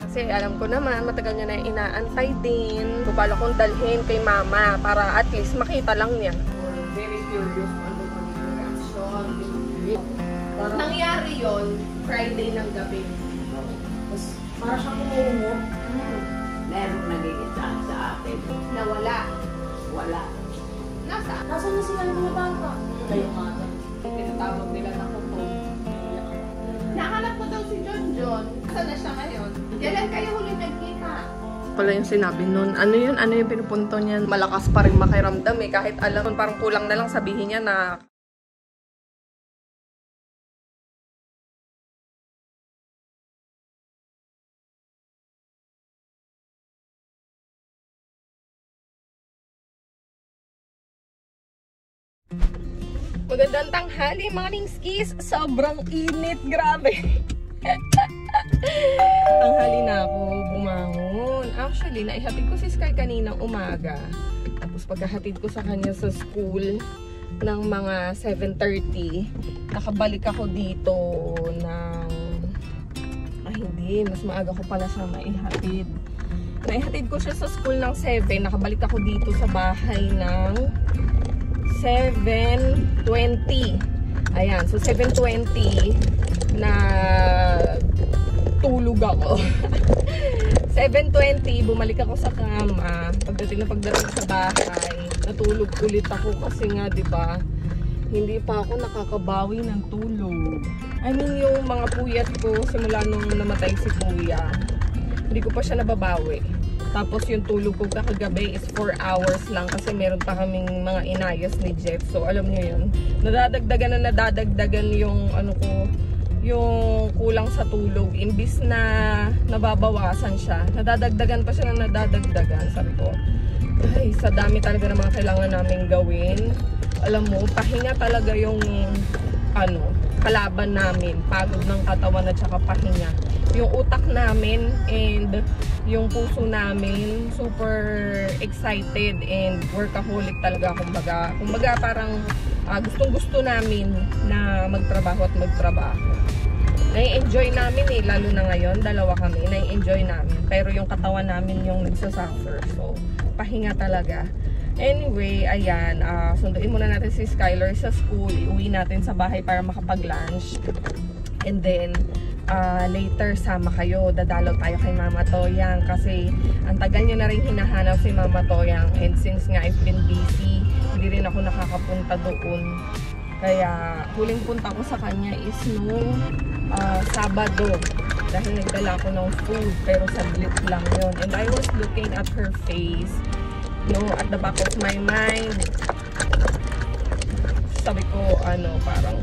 Kasi alam ko naman, matagal niya na inaantay din. Bala kong dalhin kay mama para at least makita lang niya. Very curious ano magiging reaction. Nangyari yon Friday ng gabi. Para siyang umuungo. Meron nagiging sa akin. Nawala. Wala. Nasaan Nasaan na sila ng mga bata? Kayo mata. Tinatawag nila na kuko. Nahanap ko daw si John John. Saan na siya ngayon? Kailan kayo huli nagkita? Pala yung sinabi nun. Ano yun? Ano yung pinupunto niya? Malakas pa rin makiramdam eh. Kahit alam, parang kulang na lang sabihin niya na magandang tanghali mga Lingskis. Sobrang init. Grabe. Tanghali na ako bumangon. Actually, naihatid ko si Sky kaninang umaga. Tapos pagkahatid ko sa kanya sa school ng mga 7:30, nakabalik ako dito ng... hindi. Mas maaga ko pala siya maihatid. Naihatid ko siya sa school ng 7. Nakabalik ako dito sa bahay ng 7:20. Ayan, so 7:20 na tulog ako. 7:20, bumalik ako sa kama. Pagdating sa bahay, natulog ulit ako kasi nga, 'di ba? Hindi pa ako nakakabawi ng tulog. I mean, yung mga puyat ko simula nung namatay si Kuya, hindi ko pa siya nababawi. Tapos yung tulog ko kagabi is 4 hours lang kasi meron pa kaming mga inayos ni Jeff. So alam niyo yun, nadadagdagan yung ano ko, yung kulang sa tulog. Imbis na nababawasan siya, nadadagdagan pa siya na nadadagdagan. Sabi ko, ay, sa dami talaga ng mga kailangan naming gawin. Alam mo, pahinga talaga yung ano, kalaban namin. Pagod ng katawan at saka pahinga. Yung utak namin and yung puso namin super excited and workaholic talaga, kumbaga parang gustong-gusto namin na magtrabaho at magtrabaho. Nai-enjoy namin eh, lalo na ngayon, dalawa kami, nai-enjoy namin. Pero yung katawan namin yung nagsasuffer. So, pahinga talaga. Anyway, ayan, sunduin muna natin si Skylar sa school. Iuwi natin sa bahay para makapag-lunch. And then, later sama kayo, dadalaw tayo kay Mama Toyang kasi ang tagal nyo na rin hinahanap si Mama Toyang, and since nga I've been busy, hindi rin ako nakakapunta doon. Kaya huling punta ko sa kanya is nung Sabado dahil nagdala ko ng food, pero saglit lang yun. And I was looking at her face, at the back of my mind, sabi ko parang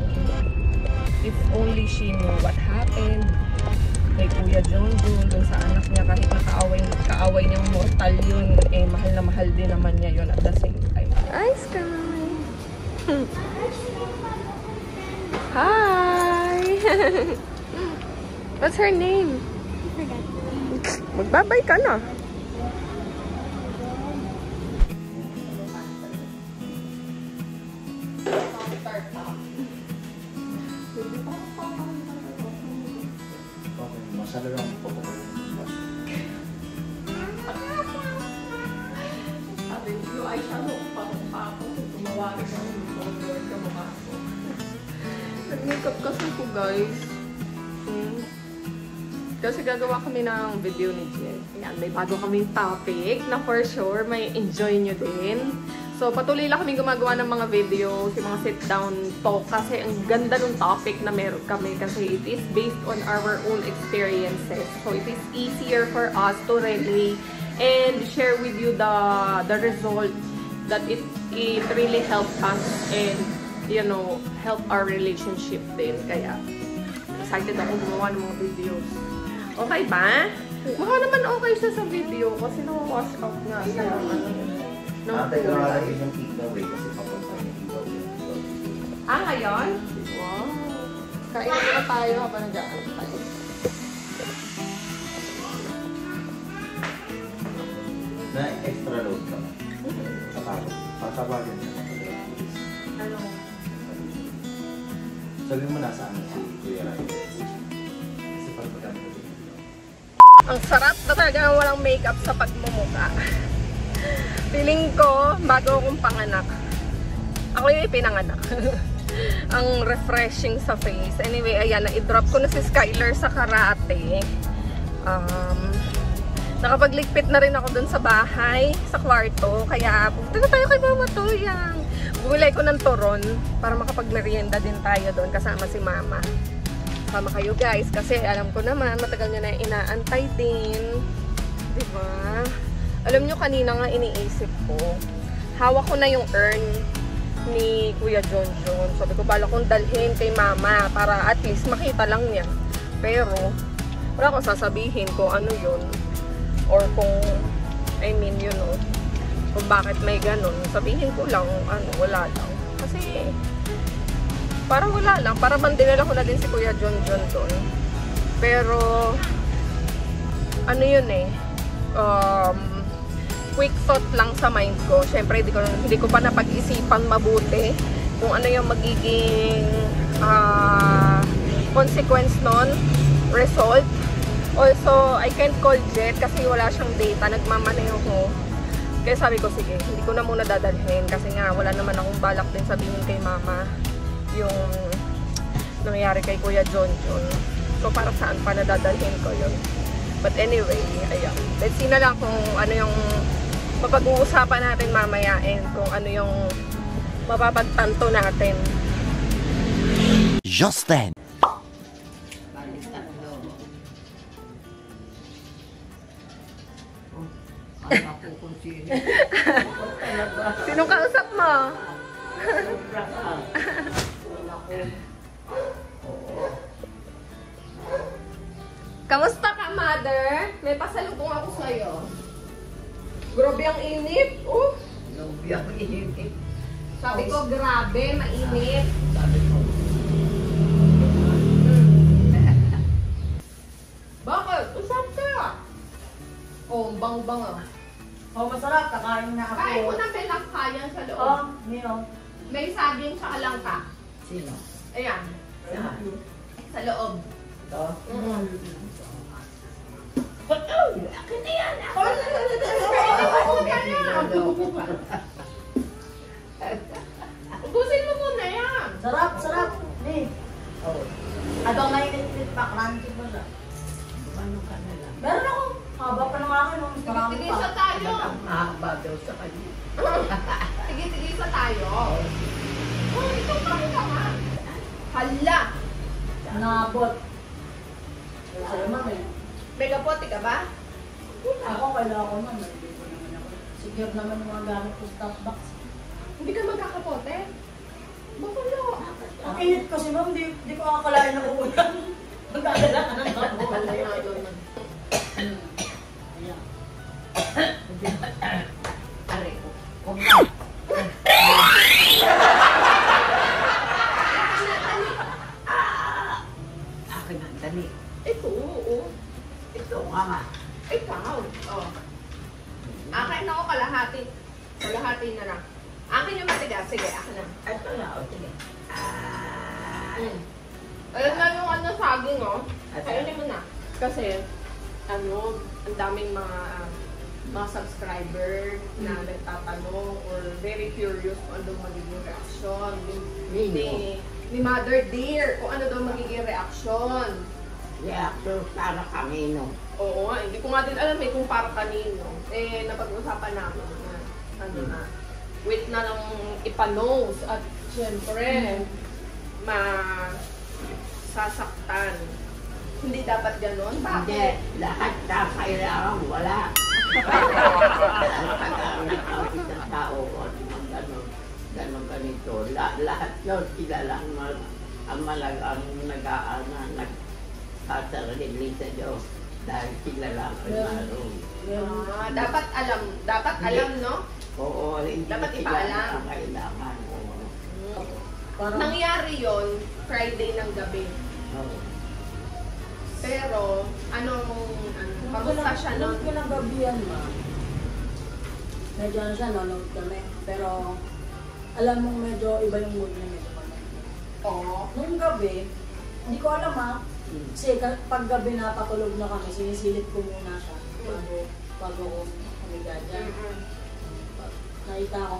if only she knew what happened kay Kuya John dun sa anak niya, kahit kaaway niyang mortal yun, eh mahal na mahal din naman niya yun at the same time. Hi, Sky! Hi! What's her name? Magbabay ka na. Masala lang po ko. Sabi ko, ay siya pa ako. Tumawarin ka mukha ko. Nag-makeup kasi ko, guys. Kasi gagawa kami ng video ni Jen. Ayan, may bago kaming topic na for sure may enjoy nyo din. So, patuloy lang kami gumagawa ng mga videos, yung mga sit-down talk, kasi ang ganda ng topic na meron kami kasi it is based on our own experiences. So, it is easier for us to relate and share with you the result that it really helped us and, help our relationship din. Kaya, excited ako gumawa ng mga videos. Okay ba? Mukha naman okay siya sa video kasi na-wash out nga siya ng Natin yung giveaway kasi papunta yung giveaway. Ngayon? Wow! Kain na tayo habang nag-aaral tayo. Na extra load ka na. Tatawagin niya. Ano? Sabi mo nasaan si Kuya Rai. Kasi pag magkano Ang sarap na talaga ng walang makeup sa pagmumukha. Feeling ko, bago akong panganak. Ako yung ipinanganak. Ang refreshing sa face. Anyway, ayan, na-drop ko na si Skyler sa karate. Nakapagligpit na rin ako dun sa bahay, sa kwarto. Kaya, punta na tayo kay Mama Toyang. Bumilay ko ng turon para makapagmerienda din tayo doon kasama si Mama. Sama kayo guys, kasi alam ko naman, matagal nyo na inaantay din. Diba? Alam nyo, kanina nga iniisip ko, hawak ko na yung urn ni Kuya John John. Sabi ko, bala kong dalhin kay Mama para at least makita lang niya. Pero, wala akong sasabihin kung ano yun. Or kung, I mean, you know, kung bakit may ganun. Sabihin ko lang, ano, wala lang. Kasi, para wala lang. Para mandinala ko na din si Kuya John John doon. Pero, ano yun eh, quick thought lang sa mind ko. Syempre, hindi ko pa napag-isipan mabuti kung ano yung magiging consequence nun, result. Also, I can't call Jet kasi wala siyang data. Nagmamaneho ko. Kaya sabi ko, sige, hindi ko na muna dadalhin kasi nga wala naman akong balak din sabihin kay Mama yung nangyari kay Kuya John John. So, para saan pa nadadalhin ko yun. But anyway, ayan. Let's see na lang kung ano yung mapag-uusapan natin mamaya and kung ano yung mapapagtanto natin. Just then. Sinong kausap mo? Kamusta ka, Mother? May pasalubong ako sa'yo. Grabe ang init. Oh. Grabe ang init. Sabi ko, grabe, mainit. Sabi ko. Bakit? Usap ka. Oh, bang-bang ah. Oh, masarap. Kakain na ako. Kain mo ng belangkayan sa loob. Oh, Nino. May saging sa alangka. Sino? Ayan. Sa loob. Ito? Akin na yan. Ubusin mo muna yan. Sarap, sarap. Ni. Oh. Atong nainit pa, crunchy pa siya. Ano ka na lang? Meron ako. Haba pa ng akin. Tigisa tayo. Mahaba daw sa kanya. Tigisa tayo. Oh, ito kami naman. Hala. Nabot. Sa naman eh. May kapote ka ba? Ako, kailangan ko naman. Secure naman yung mga gamit ko sa top box. Hindi ka magkakapote? Bakala. Ang init kasi ma'am, di ko akalain na uulan. Magdadala ka ng kapote. Ayan. Aray ko. Akin ang dali. Ito, oo. Ito nga. Ikaw. Oh. Akin ako kalahati. Kalahati na lang. Akin yung matigas. Sige, akin na. Ito na, o sige. Alam na yung ano saging, oh. Kainin mo na. Kasi, ano, ang daming mga subscriber na nagtatanong or very curious kung ano magiging reaction ni Mother Dear, kung ano daw magiging reaction. Reaction para kanino. Oo, hindi ko nga din alam eh kung para kanino. Eh, napag-usapan namin na, ano na, wait na lang ipanos at syempre, sasaktan. Hindi dapat ganon. Hindi, Bakit? lahat na kailangan wala. Isang tao o gano'n ganito. Lahat yun, sila lang ang malagang nagkasarili sa Diyos. Dahil sila lang ay maroon. Dapat alam, no? Oo, hindi Dapat sila ipaalam. ang kailangan. Oo. Nangyari yon Friday ng gabi. Oo. Pero, kamusta siya nun? Nung kinagabi yan, ma. Medyo ano siya, nanonood kami. Pero, alam mong medyo iba yung mood niya. Medyo Oo. nung gabi, hindi ko alam ha, Kasi pag gabi na patulog na kami, sinisilip ko muna siya bago ko humiga dyan. Nakita ko,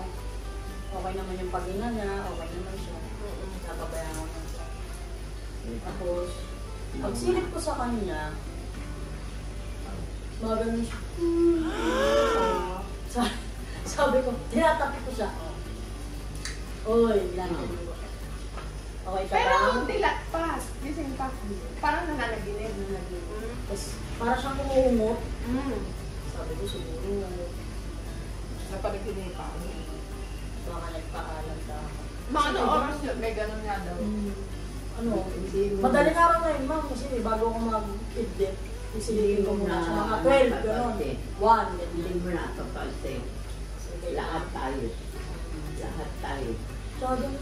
okay naman yung paghinga niya, okay naman siya. Napabayaan ko na siya. Tapos, pag silip ko sa kanya, mga ganun siya. Sabi ko, tinatapik ko siya. Uy, bilang ko. Okay ka Pero lang? dilat pa. Gising pa. Parang nananaginip. Tapos, para siyang umuungot. Sabi ko, siguro, Napanaginip pa. baka nagpaalam ka. Mga ano oras yun? May ganun nga daw. Ano, madaling araw na yun, ma'am, kasi bago ako mag-idip, isilipin ko muna sa mga 12, gano'n. 1, Hindi mo na ito kasi lahat tayo. Lahat tayo.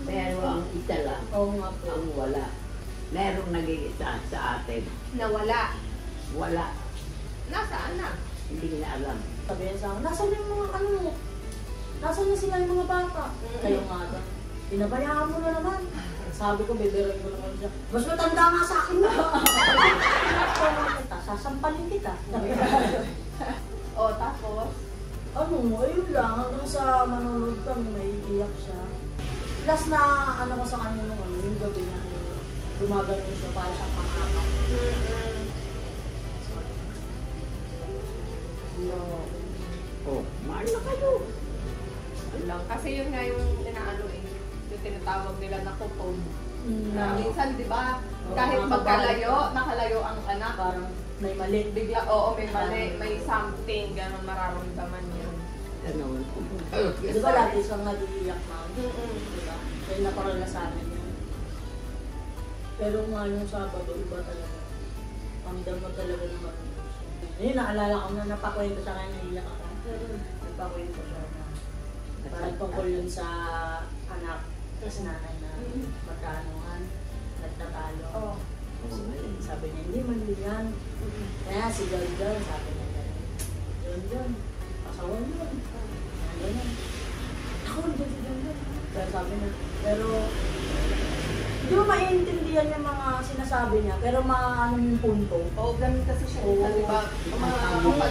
Pero ang isa lang, Oo nga po. ang wala. Merong nag-iisa sa atin. Nawala. Wala. Nasaan na? Hindi na alam. Sabi niya sa akin, nasan yung mga ano? Nasan na sila yung mga bata? Kayo nga daw. Pinabayaan mo na naman. Sabi ko, bibirin ko naman siya. Mas matanda nga sa akin na. Sasampalin kita. O, tapos? Ano, ayun lang. Hanggang sa manonood kami, naiiyak siya. Last na ano ko sa kanya nung ano, yung gabi na gumagano siya para siyang makakap. No. Oh, mahal na kayo. Lang. Kasi yun nga yung inaano eh. Yung tinatawag nila na kupog. Na, Minsan, di ba, Oo, kahit nakabalik. nakalayo ang anak, parang may mali. bigla, oo, may mali, may something, gano'n mararamdaman yun. Ano? Di ba lagi siyang nag-iiyak ma'am? Diba? Kaya nakaranasanan yun. Pero nga yung Sabado, iba talaga. Pamdam mo talaga naman. Ayun, naalala ko na napakwento siya kaya naiiyak ako. Napakwento siya na parang tungkol yun sa anak, sa nanay na magkaanuhan, nagtatalo. Oo. Sabi niya, hindi man yan. Kaya si John, sabi niya, John, pasawan yun. Ganyan. Ako, hindi si John. Pero sabi niya, pero hindi mo maiintindihan yung mga sinasabi niya, pero maano yung punto. Oo, ganun kasi siya, Oo. di ba?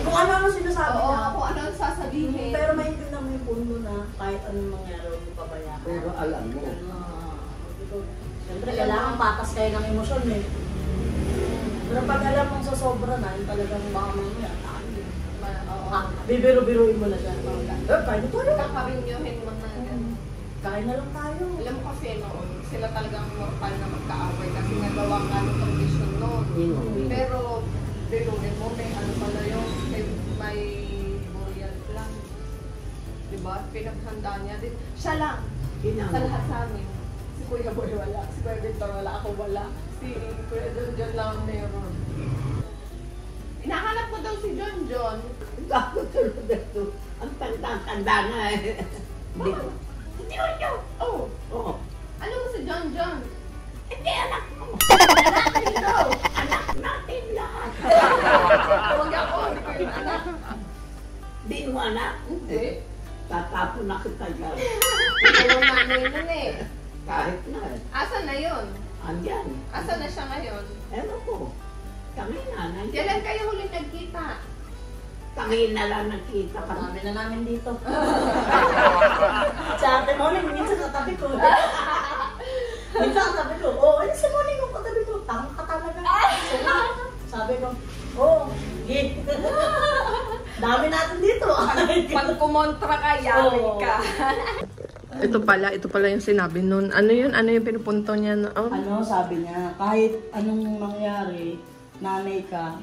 Kung ano sinasabi Oo, niya. kung ano ang sasabihin. Pero maintindihan mo yung punto na kahit anong mangyari, huwag mo pabayaan. Pero alam mo, Siyempre, kailangan patas kayo ng emosyon eh. Pero pag alam mong sa sobra na, yung talagang baka mamaya, bibiro-biruin mo na siya. Kain na tayo. Kakarinyohin mo na ganun. Kain na lang tayo. Alam mo kasi noon, sila talagang normal na magkaaway kasi nagawa nga ng condition noon. Pero, biruin mo, may ano pala yun, may burial plan. Diba? Pinaghanda niya din. Siya lang, sa lahat sa amin. Si Kuya Boy wala, si Kuya Victor wala, ako wala. Si Kuya John lang meron. Hinahanap mo daw si John. Ako tulad ito. Ang tanda-tanda na eh. Hindi ko. Si John! Oh! Oo. Ano mo si John? Hindi anak mo. Ito! Anak natin lahat. Huwag ako, hindi ko yung anak. Di mo anak. Hindi. Tatapon na kita dyan. Ikaw ang nanay nun eh. Kahit na. Asan na yun? Andyan. Asan na siya ngayon? Ewan ko. Kami na. Nandyan. Kailan kayo huli nagkita? Kami na lang nakita ka. Marami na namin dito. Sa ate mo, minsan sa tabi ko. Minsan sa tabi ko, ano si Moning yung katabi ko? Tanga ka talaga. Sabi ko, git. Dami natin dito. Pag kumontra ka, yari ka. Ito pala yung sinabi nun. Ano yun? Ano yung pinupunto niya? Ano, sabi niya, kahit anong mangyari, nanay ka,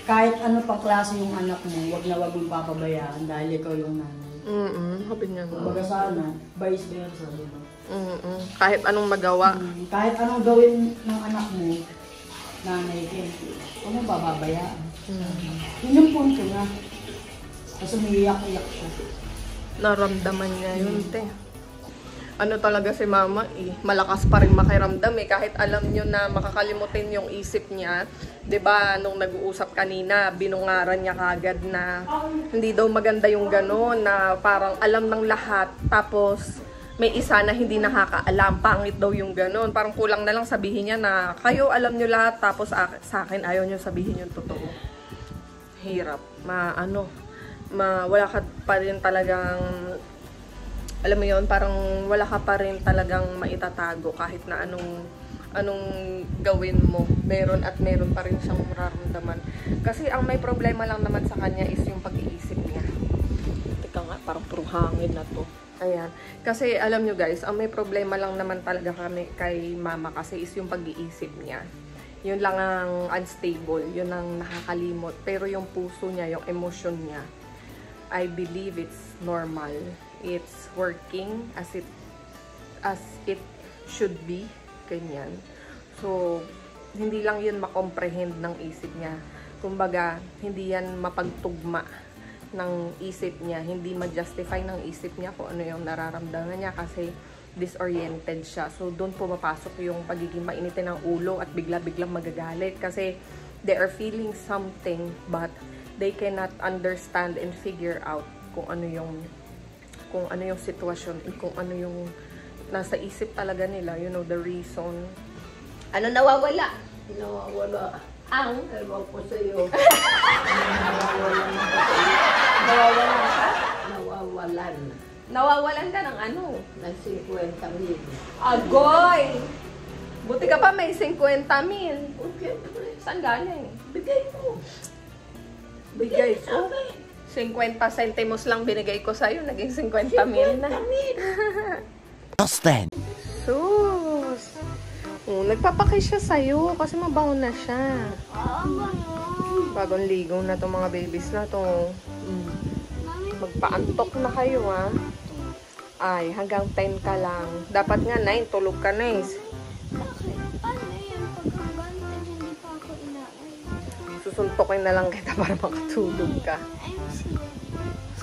kahit ano pang klase yung anak mo, wag na wag mong papabayaan dahil ikaw yung nanay. Sabi niya. Kumbaga sa ano, vice versa, di ba? Kahit anong magawa. Kahit anong gawin ng anak mo, nanay din. Huwag mong pababayaan. Yun yung punto na. Kasi umiiyak-iyak siya. Naramdaman niya yun, te. Ano talaga si mama eh. Malakas pa rin makiramdam eh. Kahit alam nyo na makakalimutin yung isip niya. 'Di ba nung nag-uusap kanina, binungaran niya kagad na hindi daw maganda yung gano'n na parang alam ng lahat. Tapos may isa na hindi nakakaalam. Pangit daw yung ganun. Parang kulang na lang sabihin niya na kayo alam nyo lahat, tapos sa akin ayaw nyo sabihin yung totoo. Hirap. Wala ka pa rin talagang, alam mo yun, parang wala ka pa rin talagang maitatago kahit na anong gawin mo. Meron pa rin siyang mararamdaman. Kasi ang may problema lang naman sa kanya is yung pag-iisip niya. Teka nga, parang puro hangin na to. Ayan. Kasi alam nyo guys, ang may problema lang naman talaga kami kay mama kasi is yung pag-iisip niya. Yun lang ang unstable, yun ang nakakalimot. Pero yung puso niya, yung emotion niya, I believe it's normal. It's working as it should be. Ganyan. So, hindi lang yun makomprehend ng isip niya. Kumbaga, hindi yan mapagtugma ng isip niya. Hindi ma-justify ng isip niya kung ano yung nararamdaman niya kasi disoriented siya. So, doon pumapasok yung pagiging mainitin ng ulo at bigla-biglang magagalit kasi they are feeling something but they cannot understand and figure out kung ano yung sitwasyon, kung ano yung nasa isip talaga nila, you know, the reason. Ano nawawala? Nawawala. Ang? Ewan ko sa'yo. Nawawalan ka? Nawawalan. Nawawalan ka ng ano? Ng 50,000. Agoy! Buti ka pa may 50,000. Okay, Saan galing? bigay mo. Bigay ko? 50 centimos lang binigay ko sa'yo, naging 50,000 na. Just then. Sus! Oh, nagpapaki siya sa'yo kasi mabaho na siya. Bagong ligo na itong mga babies na to. Magpaantok na kayo, ha? Ay, hanggang 10 ka lang. Dapat nga 9, tulog ka na, eh. Paano yan? Pag hanggang 10, hindi pa ako inaay. Susuntokin na lang kita para makatulog ka. I'm serious.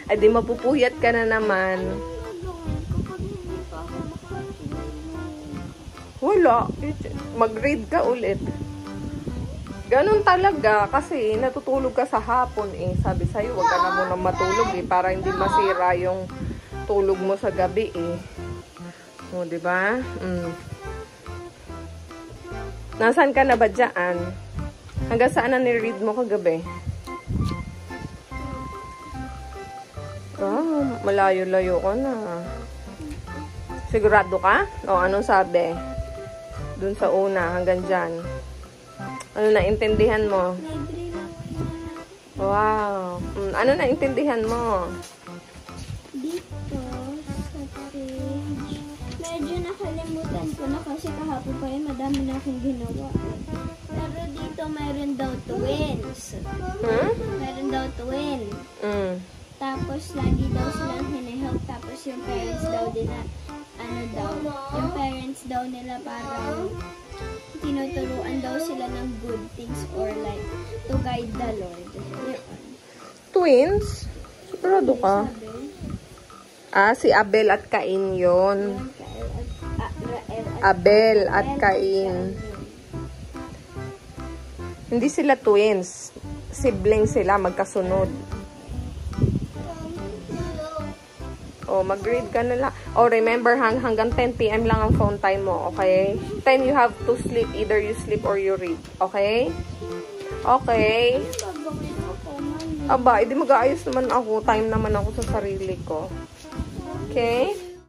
Ay, di mapupuyat ka na naman. Ano gagawin kapag hindi pa ako makatulog? Wala. Mag-read ka ulit. Ganun talaga. Kasi natutulog ka sa hapon eh. Sabi sa'yo, wag ka na muna matulog eh. Para hindi masira yung tulog mo sa gabi eh. O, diba? Nasaan ka na ba dyan? Hanggang saan na ni-read mo kagabi? Malayo-layo ka na. Sigurado ka? O, anong sabi? Dun sa una, hanggang dyan. Ano naintindihan mo? Library lang yan. Wow. Ano naintindihan mo? Dito, sa page, medyo nakalimutan ko na kasi kahapon pa yun, madami na akong ginawa. Pero dito, mayroon daw twins. Mayroon daw twin. Tapos, lagi daw silang hinihelp. Tapos, yung parents daw nila, yung parents daw nila parang tinuturuan daw sila ng good things or like to guide the Lord. Yun. Twins? Sigurado ka? Sabi, Si Abel at Cain yun. Abel at Cain. Hindi sila twins. Sibling sila, magkasunod. Mag-read ka na lang. Remember, hanggang 10 p.m. lang ang phone time mo, okay? 10, you have to sleep. Either you sleep or you read, okay? Okay? gagawin ako, mami. Aba, edi mag-aayos naman ako. Time naman ako sa sarili ko. Okay?